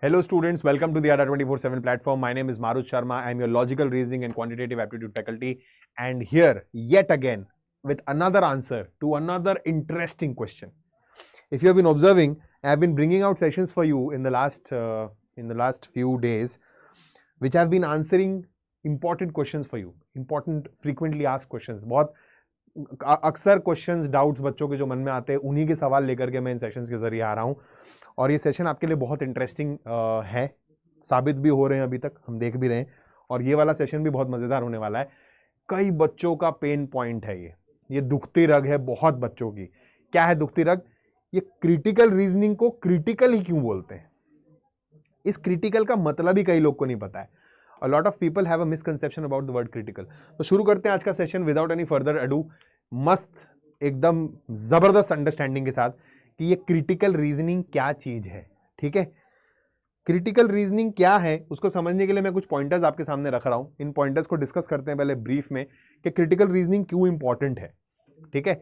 Hello students, welcome to the ADA 24/7 platform. My name is Marut Sharma. I am your logical reasoning and quantitative aptitude faculty, and here yet again with another answer to another interesting question. If you have been observing, I have been bringing out sessions for you in the last few days, which have been answering important questions for you, important frequently asked questions. बहुत अक्सर questions doubts बच्चों के जो मन में आते हैं उन्हीं के सवाल लेकर के मैं इन सेशंस के जरिए आ रहा हूं और ये सेशन आपके लिए बहुत इंटरेस्टिंग है, साबित भी हो रहे हैं, अभी तक हम देख भी रहे हैं और ये वाला सेशन भी बहुत मजेदार होने वाला है। कई बच्चों का पेन पॉइंट है ये दुखती रग है बहुत बच्चों की। क्या है दुखती रग? ये क्रिटिकल रीजनिंग को क्रिटिकल ही क्यों बोलते हैं? इस क्रिटिकल का मतलब ही कई लोग को नहीं पता है। A lot of people have a misconception about the word critical. तो शुरू करते हैं आज का session without any further ado, मस्त एकदम जबरदस्त अंडरस्टैंडिंग के साथ कि ये क्रिटिकल रीजनिंग क्या चीज है। ठीक है, क्रिटिकल रीजनिंग क्या है उसको समझने के लिए मैं कुछ पॉइंटर्स आपके सामने रख रहा हूं। इन पॉइंटर्स को डिस्कस करते हैं पहले ब्रीफ में कि क्रिटिकल रीजनिंग क्यों इंपॉर्टेंट है। ठीक है,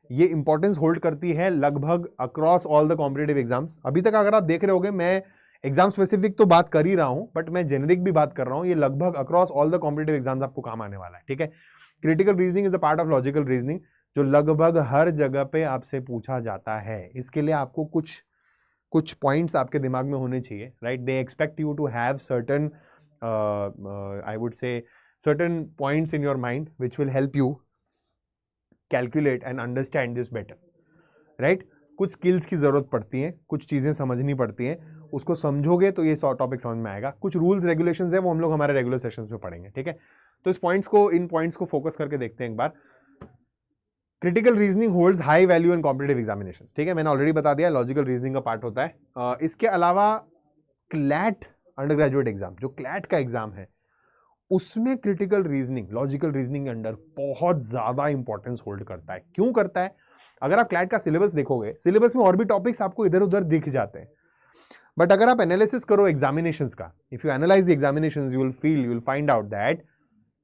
ये इंपॉर्टेंस होल्ड करती है लगभग across all the competitive exams. अभी तक अगर आप देख रहे होगे, मैं एग्जाम स्पेसिफिक तो बात कर ही रहा हूं, बट मैं जेनेरिक भी बात कर रहा हूं। ये लगभग across all the competitive exams आपको काम आने वाला है। ठीक है, critical reasoning is a part of logical reasoning जो लगभग हर जगह पे आपसे पूछा जाता है। इसके लिए आपको कुछ पॉइंट्स आपके दिमाग में होने चाहिए, right? They expect you to have certain I would say certain points in your mind which will help you calculate and understand this better, right? कुछ स्किल्स की जरूरत पड़ती है, कुछ चीजें समझनी पड़ती हैं, उसको समझोगे तो ये टॉपिक समझ में आएगा। कुछ रूल्स रेगुलेशंस है वो हम लोग हमारे रेगुलर सेशंस में पढ़ेंगे। ठीक है, तो इन पॉइंट्स को फोकस करके देखते हैं एक बार। Critical reasoning holds high value in competitive examinations. ठीक है, मैंने ऑलरेडी बता दिया लॉजिकल रीजनिंग का पार्ट होता है। इसके अलावा क्लैट अंडर ग्रेजुएट एग्जाम, जो क्लैट का एग्जाम है, उसमें क्रिटिकल रीजनिंग लॉजिकल रीजनिंग के अंडर बहुत ज्यादा इंपॉर्टेंस होल्ड करता है। क्यों करता है? अगर आप क्लैट का सिलेबस देखोगे, सिलेबस में और भी टॉपिक्स आपको इधर उधर दिख जाते हैं, बट अगर आप एनालिसिस करो एग्जामिनेशंस का, if you analyse the examinations, you will find out that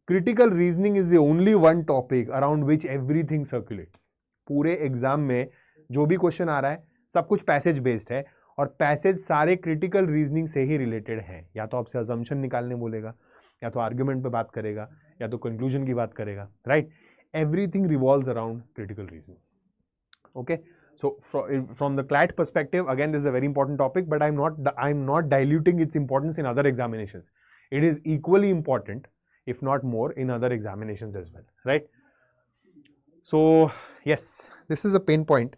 critical reasoning is the only one topic around which everything circulates. पूरे एग्जाम में जो भी क्वेश्चन आ रहा है सब कुछ पैसेज बेस्ड है और पैसेज सारे क्रिटिकल रीजनिंग से ही रिलेटेड है। या तो आपसे असम्पशन निकालने बोलेगा, या तो आर्ग्यूमेंट पे बात करेगा, या तो कंक्लूजन की बात करेगा, right? Everything revolves around critical reasoning. Okay, so from the CLAT perspective, again this is a very important topic, but I'm not diluting its importance in other examinations. It is equally important, if not more, in other examinations as well, right? So yes, this is a pain point.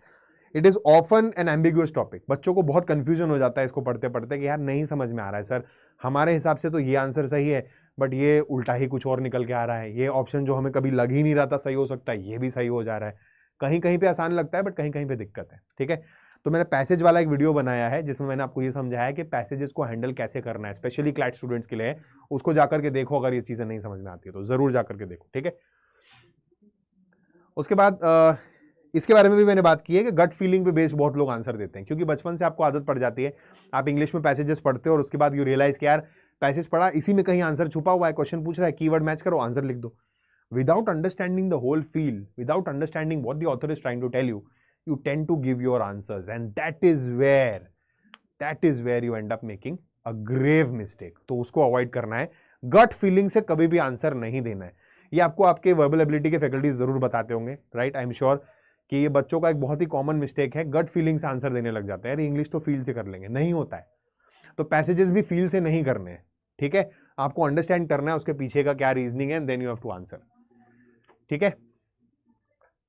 It is often an ambiguous topic. बच्चों को बहुत confusion हो जाता है इसको पढ़ते पढ़ते कि यार नहीं समझ में आ रहा है सर, हमारे हिसाब से तो ये आंसर सही है बट ये उल्टा ही कुछ और निकल के आ रहा है, ये ऑप्शन जो हमें कभी लग ही नहीं रहा था सही हो सकता है ये भी सही हो जा रहा है, कहीं कहीं पे आसान लगता है बट कहीं कहीं पे दिक्कत है। ठीक है, तो मैंने पैसेज वाला एक वीडियो बनाया है जिसमें मैंने आपको ये समझाया कि पैसेजेस को हैंडल कैसे करना है, स्पेशली क्लैट स्टूडेंट्स के लिए। उसको जाकर के देखो, अगर ये चीजें नहीं समझ में आती है तो जरूर जाकर के देखो। ठीक है, उसके बाद इसके बारे में भी मैंने बात की है कि गट फीलिंग पे बेस्ड बहुत लोग आंसर देते हैं, क्योंकि बचपन से आपको आदत पड़ जाती है, आप इंग्लिश में पैसेजेस पढ़ते हो और उसके बाद यू रियलाइज कि यार पैसेज पढ़ा, इसी में कहीं आंसर छुपा हुआ है, क्वेश्चन पूछ रहा है, कीवर्ड मैच करो, आंसर लिख दो। Without understanding the whole field, without understanding what the author is trying to tell you, you tend to give your answers, and that is where you end up making a grave mistake. तो उसको avoid करना है। Gut feeling से कभी भी answer नहीं देना है। ये आपको आपके वर्बल एबिलिटी के फैकल्टीज जरूर बताते होंगे, राइट? आई एम श्योर कि ये बच्चों का एक बहुत ही कॉमन मिस्टेक है, गट फीलिंग से आंसर देने लग जाता है। यार इंग्लिश तो फील से कर लेंगे, नहीं होता है। तो पैसेजेस भी फील से नहीं करने हैं। ठीक है, आपको अंडरस्टैंड करना है उसके पीछे का क्या रीजनिंग है, then you have to answer. ठीक है,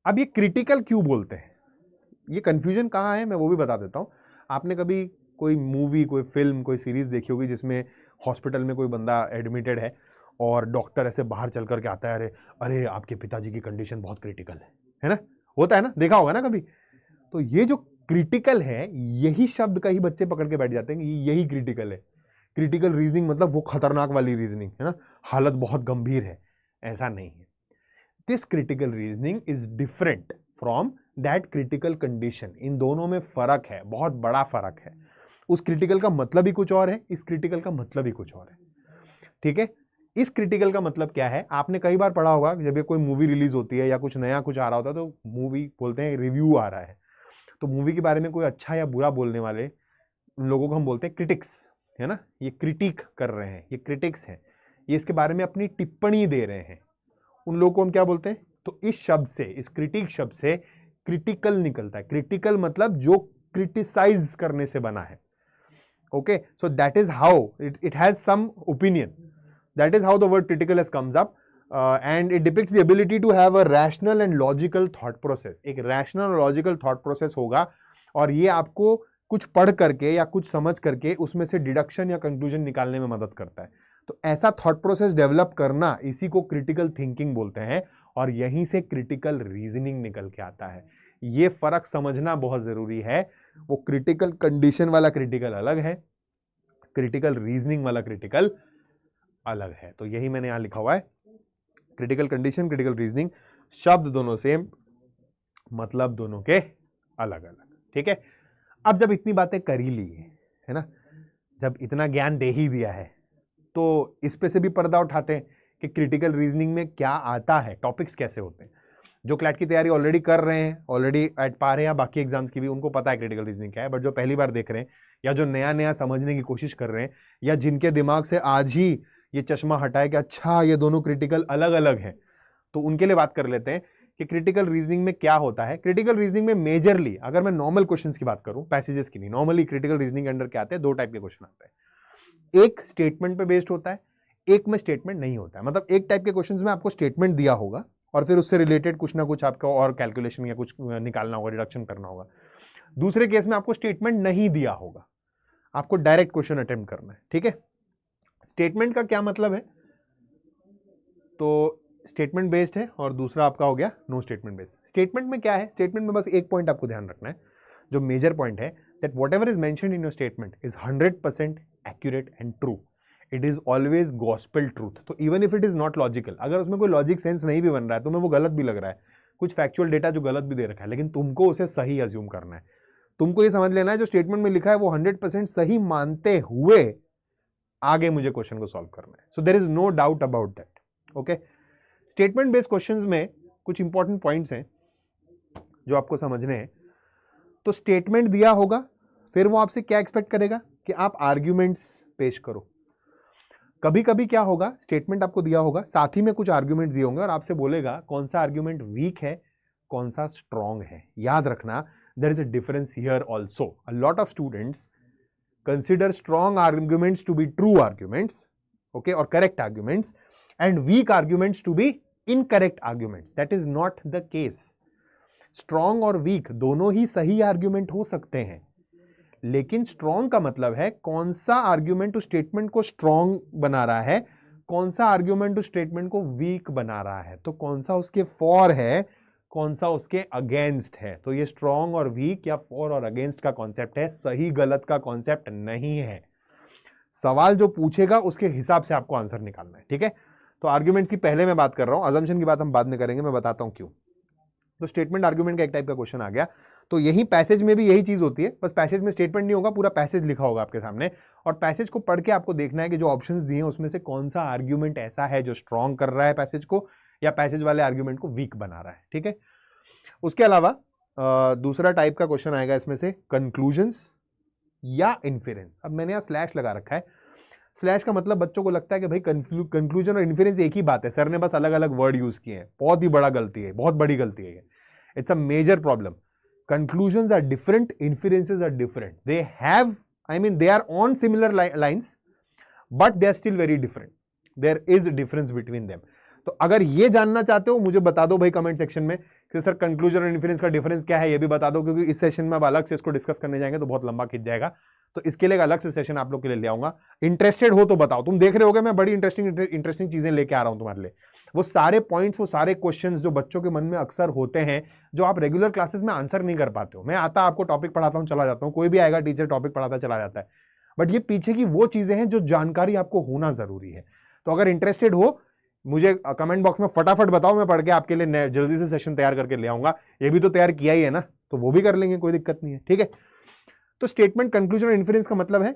अब ये क्रिटिकल क्यों बोलते हैं, ये कंफ्यूजन कहाँ है, मैं वो भी बता देता हूं। आपने कभी कोई मूवी, कोई फिल्म, कोई सीरीज देखी होगी जिसमें हॉस्पिटल में कोई बंदा एडमिटेड है और डॉक्टर ऐसे बाहर चल करके आता है, अरे अरे आपके पिताजी की कंडीशन बहुत क्रिटिकल है ना? होता है ना, देखा होगा ना कभी। तो ये जो क्रिटिकल है, यही शब्द का ही बच्चे पकड़ के बैठ जाते हैं कि यही क्रिटिकल है। क्रिटिकल रीजनिंग मतलब वो खतरनाक वाली रीजनिंग है ना, हालत बहुत गंभीर है, ऐसा नहीं है। This critical reasoning is different from that critical condition. इन दोनों में फर्क है, बहुत बड़ा फर्क है। उस क्रिटिकल का मतलब ही कुछ और है, इस क्रिटिकल का मतलब ही कुछ और है। ठीक है, इस क्रिटिकल का मतलब क्या है, आपने कई बार पढ़ा होगा, जब ये कोई मूवी रिलीज होती है या कुछ नया कुछ आ रहा होता है तो मूवी बोलते हैं रिव्यू आ रहा है, तो मूवी के बारे में कोई अच्छा या बुरा बोलने वाले उन लोगों को हम बोलते हैं क्रिटिक्स, है ना, ये क्रिटिक कर रहे हैं, ये क्रिटिक्स हैं, ये इसके बारे में अपनी टिप्पणी दे रहे हैं, उन लोगों को हम क्या बोलते हैं? तो इस शब्द से, इस क्रिटिक शब्द से क्रिटिकल निकलता है। क्रिटिकल मतलब जो क्रिटिसाइज करने से बना है। Okay, so that is how it has some opinion, that is how the word critical has comes up, and it depicts the ability to have a rational and logical thought process. एक rational और logical thought process होगा और ये आपको कुछ पढ़ करके या कुछ समझ करके उसमें से डिडक्शन या कंक्लूजन निकालने में मदद करता है। तो ऐसा थॉट प्रोसेस डेवलप करना, इसी को क्रिटिकल थिंकिंग बोलते हैं और यहीं से क्रिटिकल रीजनिंग निकल के आता है। ये फर्क समझना बहुत जरूरी है। वो क्रिटिकल कंडीशन वाला क्रिटिकल अलग है, क्रिटिकल रीजनिंग वाला क्रिटिकल अलग है। तो यही मैंने यहां लिखा हुआ है, क्रिटिकल कंडीशन, क्रिटिकल रीजनिंग, शब्द दोनों सेम, मतलब दोनों के अलग अलग। ठीक है, अब जब इतनी बातें कर ही ली है ना, जब इतना ज्ञान दे ही दिया है, तो इस पे से भी पर्दा उठाते हैं कि क्रिटिकल रीजनिंग में क्या आता है, टॉपिक्स कैसे होते हैं। जो क्लैट की तैयारी ऑलरेडी कर रहे हैं, ऑलरेडी एट पा रहे हैं या बाकी एग्जाम्स की भी, उनको पता है क्रिटिकल रीजनिंग क्या है। बट जो पहली बार देख रहे हैं या जो नया नया समझने की कोशिश कर रहे हैं या जिनके दिमाग से आज ही ये चश्मा हटाए कि अच्छा ये दोनों क्रिटिकल अलग अलग हैं, तो उनके लिए बात कर लेते हैं कि क्रिटिकल रीजनिंग में क्या होता है। क्रिटिकल रीजनिंग में मेजरली, अगर मैं नॉर्मल क्वेश्चंस की बात करूं, पैसेजेस की नहीं, नॉर्मली क्रिटिकल रीजनिंग के अंदर क्या आते हैं? दो टाइप के क्वेश्चन आते हैं। एक स्टेटमेंट पे बेस्ड होता है, एक में स्टेटमेंट नहीं होता है। मतलब एक टाइप के क्वेश्चंस में आपको स्टेटमेंट दिया होगा और फिर उससे रिलेटेड कुछ ना कुछ आपको और कैलकुलेशन या कुछ निकालना होगा, डिडक्शन करना होगा। दूसरे केस में आपको स्टेटमेंट नहीं दिया होगा, आपको डायरेक्ट क्वेश्चन अटेम्प्ट करना है। ठीक है, स्टेटमेंट का क्या मतलब है? तो स्टेटमेंट बेस्ड है और दूसरा आपका हो गया नो स्टेटमेंट बेस्ड। स्टेटमेंट में क्या है? स्टेटमेंट में बस एक पॉइंट आपको ध्यान रखना है, जो मेजर पॉइंट है, that whatever is mentioned in your statement is 100% accurate and true. It is always gospel truth. तो even if it is not logical, अगर उसमें कोई लॉजिक सेंस नहीं भी बन रहा है, तुम्हें वो गलत भी लग रहा है, कुछ फैक्चुअल डेटा जो गलत भी दे रखा है, लेकिन तुमको उसे सही अज्यूम करना है। तुमको ये समझ लेना है जो स्टेटमेंट में लिखा है वो 100% सही मानते हुए आगे मुझे क्वेश्चन को सॉल्व करना है। So there is no doubt about that. Okay, statement based questions में कुछ इंपॉर्टेंट पॉइंट्स हैं जो आपको समझने हैं। तो स्टेटमेंट दिया होगा, फिर वो आपसे क्या एक्सपेक्ट करेगा कि आप आर्ग्यूमेंट्स पेश करो। कभी कभी क्या होगा, स्टेटमेंट आपको दिया होगा, साथ ही में कुछ आर्ग्यूमेंट्स दिए होंगे और आपसे बोलेगा कौन सा आर्ग्यूमेंट वीक है, कौन सा स्ट्रॉन्ग है। याद रखना, there is a difference here also. A lot of students consider strong arguments to be true arguments, okay, or correct arguments, and weak arguments to be incorrect arguments. That is not the case. Strong और weak दोनों ही सही argument हो सकते हैं, लेकिन strong का मतलब है कौन सा argument उस statement को strong बना रहा है, कौन सा argument उस statement को weak बना रहा है। तो कौन सा उसके for है, कौन सा उसके अगेंस्ट है। तो ये स्ट्रॉन्ग और वीक या फॉर और अगेंस्ट का कॉन्सेप्ट है, सही गलत का कॉन्सेप्ट नहीं है। सवाल जो पूछेगा उसके हिसाब से आपको आंसर निकालना है। ठीक है, तो आर्ग्यूमेंट्स की पहले मैं बात कर रहा हूं, अजम्पशन की बात हम बाद में करेंगे, मैं बताता हूं क्यों। तो स्टेटमेंट आर्ग्यूमेंट का एक टाइप का क्वेश्चन आ गया। तो यही पैसेज में भी यही चीज होती है, बस पैसेज में स्टेटमेंट नहीं होगा, पूरा पैसेज लिखा होगा आपके सामने और पैसेज को पढ़ के आपको देखना है कि जो ऑप्शंस दिए हैं उसमें से कौन सा आर्ग्यूमेंट ऐसा है जो स्ट्रॉन्ग कर रहा है पैसेज को या पैसेज वाले आर्ग्यूमेंट को वीक बना रहा है। ठीक है, उसके अलावा दूसरा टाइप का क्वेश्चन आएगा इसमें से कंक्लूजन्स या इन्फेरेंस। अब मैंने यहाँ स्लैश लगा रखा है, स्लैश का मतलब बच्चों को लगता है कि भाई कंक्लूजन और इन्फेरेंस एक ही बात है, सर ने बस अलग अलग वर्ड यूज किए हैं। बहुत ही बड़ा गलती है, बहुत बड़ी गलती है, it's a major problem. Conclusions are different, inferences are different, they have, I mean they are on similar lines but they are still very different, there is difference between them. तो अगर ये जानना चाहते हो मुझे बता दो भाई कमेंट सेक्शन में कि सर कंक्लूजन और इन्फेरेंस का डिफरेंस क्या है, ये भी बता दो, क्योंकि इस सेशन में अब अलग से इसको डिस्कस करने जाएंगे तो बहुत लंबा खिंच जाएगा। तो इसके लिए अलग से सेशन आप लोग के लिए ले आऊंगा। इंटरेस्टेड हो तो बताओ, तुम देख रहे होगे मैं बड़ी इंटरेस्टिंग चीजें लेके आ रहा हूं तुम्हारे लिए। वो सारे पॉइंट्स, वो सारे क्वेश्चंस जो बच्चों के मन में अक्सर होते हैं, जो आप रेगुलर क्लासेस में आंसर नहीं कर पाते हो। मैं आता आपको टॉपिक पढ़ाता हूं, चला जाता हूं, कोई भी आएगा टीचर टॉपिक पढ़ाता चला जाता है, बट ये पीछे की वो चीजें हैं जो जानकारी आपको होना जरूरी है। तो अगर इंटरेस्टेड हो मुझे कमेंट बॉक्स में फटाफट बताओ, मैं पढ़ के आपके लिए जल्दी से सेशन तैयार करके ले आऊंगा। ये भी तो तैयार किया ही है ना, तो वो भी कर लेंगे, कोई दिक्कत नहीं है। ठीक है, तो स्टेटमेंट, कंक्लूजन और इन्फेरेंस का मतलब है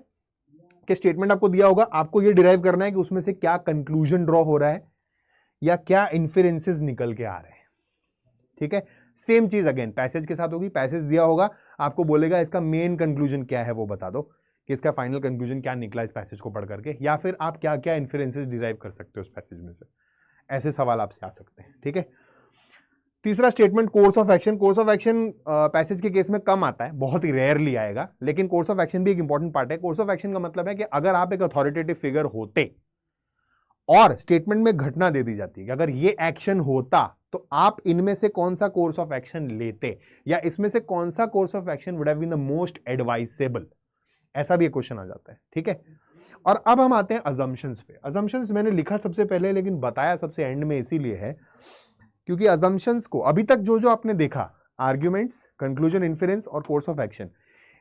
कि स्टेटमेंट आपको दिया होगा, आपको ये डिराइव करना है कि उसमें से क्या कंक्लूजन ड्रॉ हो रहा है या क्या इन्फेरेंसेस निकल के आ रहे हैं। ठीक है, सेम चीज अगेन पैसेज के साथ होगी। पैसेज दिया होगा, आपको बोलेगा इसका मेन कंक्लूजन क्या है वो बता दो, कि इसका फाइनल कंक्लूजन क्या निकला इस पैसेज को पढ़ करके, या फिर आप क्या क्या इन्फरेंसेस डिराइव कर सकते हो उस पैसेज में से। ऐसे सवाल आपसे आ सकते हैं, ठीक है। तीसरा statement, course of action. Course of action passage के केस में कम आता है, बहुत ही रेयरली आएगा, लेकिन कोर्स ऑफ एक्शन भी एक इंपॉर्टेंट पार्ट है। कोर्स ऑफ एक्शन का मतलब है कि अगर आप एक अथॉरिटेटिव फिगर होते और स्टेटमेंट में घटना दे दी जाती है कि अगर ये एक्शन होता तो आप इनमें से कौन सा कोर्स ऑफ एक्शन लेते, या इसमें से कौन सा course of action would have been the most advisable, ऐसा भी एक क्वेश्चन आ जाता है, ठीक है। और अब हम आते हैं अजम्पशंस पे। अजम्पशंस मैंने लिखा सबसे पहले लेकिन बताया सबसे एंड में इसीलिए है क्योंकि अजम्पशंस को अभी तक जो जो आपने देखा, आर्ग्यूमेंट्स, कंक्लूजन, इन्फेरेंस और कोर्स ऑफ एक्शन,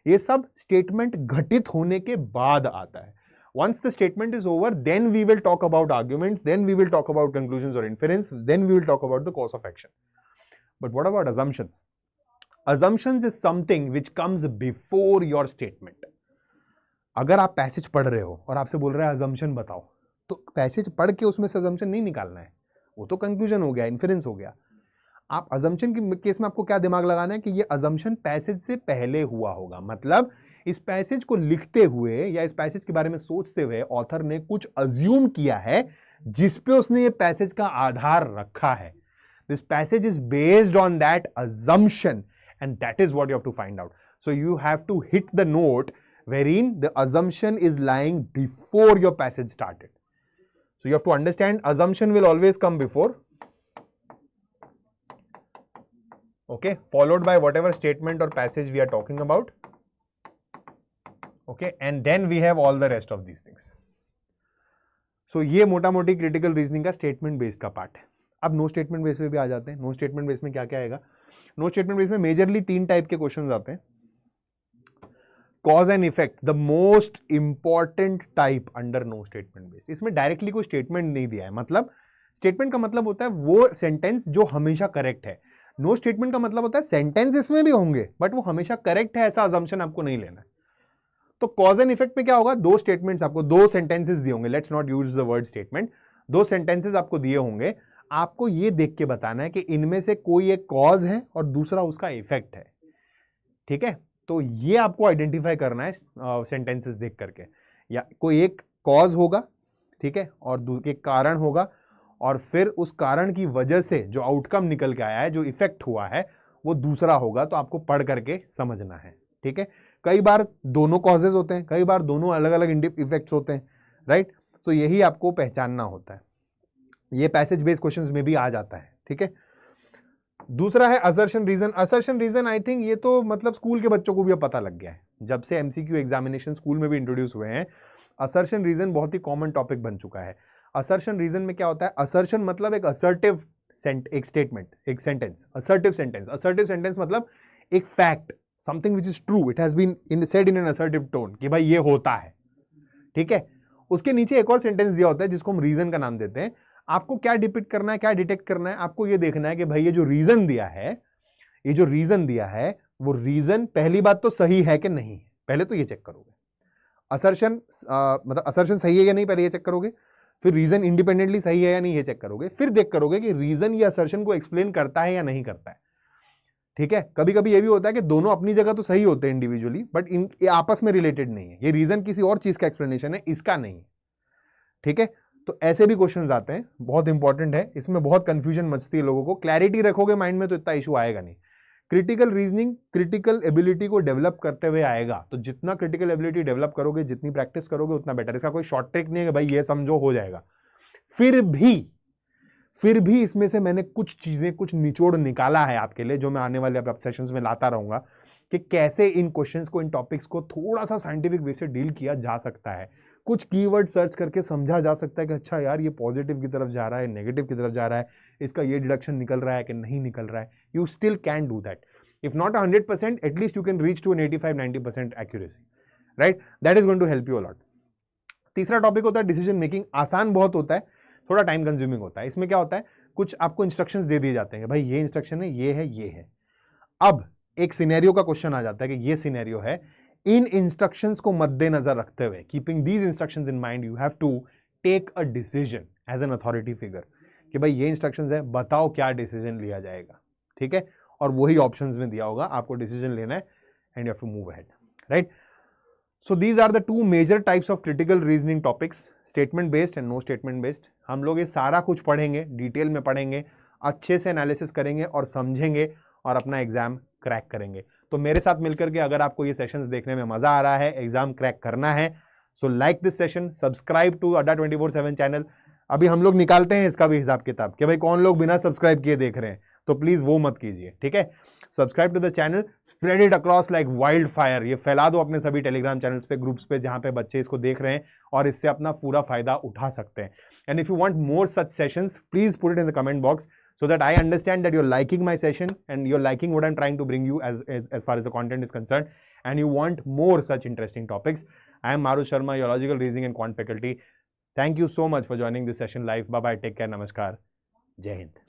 ये सब स्टेटमेंट घटित होने के बाद आता है। Once the statement is over, then we will talk about arguments, then we will talk about conclusions or inference, then we will talk about the course of action. But what about assumptions? Assumptions is something which comes before your statement. अगर आप passage पढ़ रहे हो और आपसे बोल रहा है assumption बताओ, तो पैसेज पढ़ के उसमें से assumption नहीं निकालना है, वो तो conclusion हो गया, inference हो गया। आप assumption के केस में आपको क्या दिमाग लगाना है कि ये assumption पैसेज से पहले हुआ होगा, मतलब इस पैसेज को लिखते हुए या इस पैसेज के बारे में सोचते हुए ऑथर ने कुछ अज्यूम किया है जिस पे उसने ये पैसेज का आधार रखा है। This passage is based on that assumption and that is what you have to find out. So you have to hit the note wherein the assumption is lying before your passage started. So you have to understand assumption will always come before, okay, followed by whatever statement or passage we are talking about, okay, and then we have all the rest of these things. So ये मोटा मोटी critical reasoning का statement based का part है। अब no statement base पे भी आ जाते हैं। नो स्टेटमेंट बेस में क्या क्या आएगा? नो स्टेटमेंट बेस में मेजरली 3 टाइप के क्वेश्चन आते हैं। Cause and effect, the most important type under no statement based. इसमें डायरेक्टली कोई स्टेटमेंट नहीं दिया है, मतलब स्टेटमेंट का मतलब होता है वो सेंटेंस जो हमेशा करेक्ट है। नो स्टेटमेंट का मतलब होता है सेंटेंस इसमें भी होंगे बट वो हमेशा करेक्ट है, ऐसा अजम्पशन आपको नहीं लेना है। तो कॉज एंड इफेक्ट में क्या होगा? 2 स्टेटमेंट्स आपको, 2 सेंटेंसेस दिए होंगे, let's not use the word statement, 2 sentences आपको दिए होंगे। आपको ये देख के बताना है कि इनमें से कोई एक कॉज है और दूसरा उसका इफेक्ट है, ठीक है। तो ये आपको आइडेंटिफाई करना है सेंटेंसेस देख करके, या कोई एक कॉज होगा, ठीक है, और एक कारण होगा, और फिर उस कारण की वजह से जो आउटकम निकल के आया है, जो इफेक्ट हुआ है, वो दूसरा होगा। तो आपको पढ़ करके समझना है, ठीक है। कई बार दोनों कॉजेज होते हैं, कई बार दोनों अलग अलग इफेक्ट्स होते हैं, राइट। तो यही आपको पहचानना होता है। ये पैसेज बेस्ड क्वेश्चंस में भी आ जाता है, ठीक है। दूसरा है assertion reason. Assertion reason I think ये तो मतलब स्कूल के बच्चों को भी अब पता लग गया है, जब से एमसीक्यू एग्जामिनेशन स्कूल में भी इंट्रोड्यूस हुए हैं। असर्शन रीजन बहुत ही कॉमन टॉपिक बन चुका है। असर्शन रीजन में क्या होता है? असर्शन मतलब एक असर्टिव एक स्टेटमेंट, एक sentence, assertive sentence. Assertive sentence मतलब एक fact, something which is true, it has been said in an assertive tone कि भाई ये होता है, ठीक है। उसके नीचे एक और सेंटेंस दिया होता है जिसको हम रीजन का नाम देते हैं। आपको क्या डिपिक्ट करना है, क्या डिटेक्ट करना है? आपको ये देखना है कि भाई ये जो रीजन दिया है, ये जो रीजन दिया है, वो रीजन पहली बात तो सही है कि नहीं है, पहले तो ये चेक करोगे। असर्शन मतलब असर्शन सही है या नहीं, पहले ये चेक करोगे। फिर रीजन इंडिपेंडेंटली सही है या नहीं, ये चेक करोगे। फिर देख करोगे कि रीजन या असर्शन को एक्सप्लेन करता है या नहीं करता है, ठीक है। कभी कभी ये भी होता है कि दोनों अपनी जगह तो सही होते हैं इंडिविजुअली, बट ये आपस में रिलेटेड नहीं है। ये रीजन किसी और चीज का एक्सप्लेनेशन है, इसका नहीं, ठीक है। तो ऐसे भी क्वेश्चंस आते हैं, बहुत इंपॉर्टेंट है। इसमें बहुत कंफ्यूजन मचती है लोगों को। क्लैरिटी रखोगे माइंड में तो इतना इशू आएगा नहीं। क्रिटिकल रीजनिंग क्रिटिकल एबिलिटी को डेवलप करते हुए आएगा। तो जितना क्रिटिकल एबिलिटी डेवलप करोगे, जितनी प्रैक्टिस करोगे, उतना बेटर। इसका कोई शॉर्ट ट्रिक नहीं है कि भाई ये समझो हो जाएगा। फिर भी इसमें से मैंने कुछ चीजें, कुछ निचोड़ निकाला है आपके लिए, जो मैं आने वाले सेशंस में लाता रहूंगा कि कैसे इन क्वेश्चंस को, इन टॉपिक्स को थोड़ा सा साइंटिफिक वे से डील किया जा सकता है। कुछ कीवर्ड सर्च करके समझा जा सकता है कि अच्छा यार ये पॉजिटिव की तरफ जा रहा है, नेगेटिव की तरफ जा रहा है, इसका ये डिडक्शन निकल रहा है कि नहीं निकल रहा है। You still can do that, if not 100%, at least you can reach to an 85-90% accuracy, right. That is going to help you a lot. तीसरा टॉपिक होता है डिसीजन मेकिंग। आसान बहुत होता है, थोड़ा टाइम कंज्यूमिंग होता है। इसमें क्या होता है, कुछ आपको इंस्ट्रक्शंस दे दिए जाते हैं भाई ये इंस्ट्रक्शन है, ये है, ये है। अब एक सिनेरियो का क्वेश्चन आ जाता है कि ये सिनेरियो है, इन इंस्ट्रक्शंस को मद्देनजर रखते हुए, keeping these instructions in mind, you have to take a decision as an authority figure कि भाई ये इंस्ट्रक्शंस है, बताओ क्या डिसीजन लिया जाएगा, ठीक है। और वही ऑप्शंस में दिया होगा, आपको डिसीजन लेना है and you have to move ahead, right. So these are the two major types of critical reasoning topics, statement based and no statement based. हम लोग ये सारा कुछ पढ़ेंगे, डिटेल में पढ़ेंगे, अच्छे से एनालिसिस करेंगे और समझेंगे और अपना एग्जाम क्रैक करेंगे. तो मेरे साथ मिलकर के अगर आपको ये सेशंस देखने में मजा आ रहा है, एग्जाम क्रैक करना है, so like this session, subscribe to Adda 24/7 channel. अभी हम लोग निकालते हैं इसका भी हिसाब किताब कि भाई कौन लोग बिना सब्सक्राइब किए देख रहे हैं, तो प्लीज वो मत कीजिए, ठीक है. Subscribe to the channel, spread it across like wild fire. ये फैला दो अपने सभी टेलीग्राम चैनल्स पे, ग्रुप्स पे, जहां पे बच्चे इसको देख रहे हैं और इससे अपना पूरा फायदा उठा सकते हैं. And if you want more such sessions, please put it in the comment box so that I understand that you're liking my session and you're liking what I'm trying to bring you as far as the content is concerned, and you want more such interesting topics. I am Marut Sharma, your logical reasoning and quant faculty. Thank you so much for joining this session live. Bye bye, take care, namaskar, Jai Hind.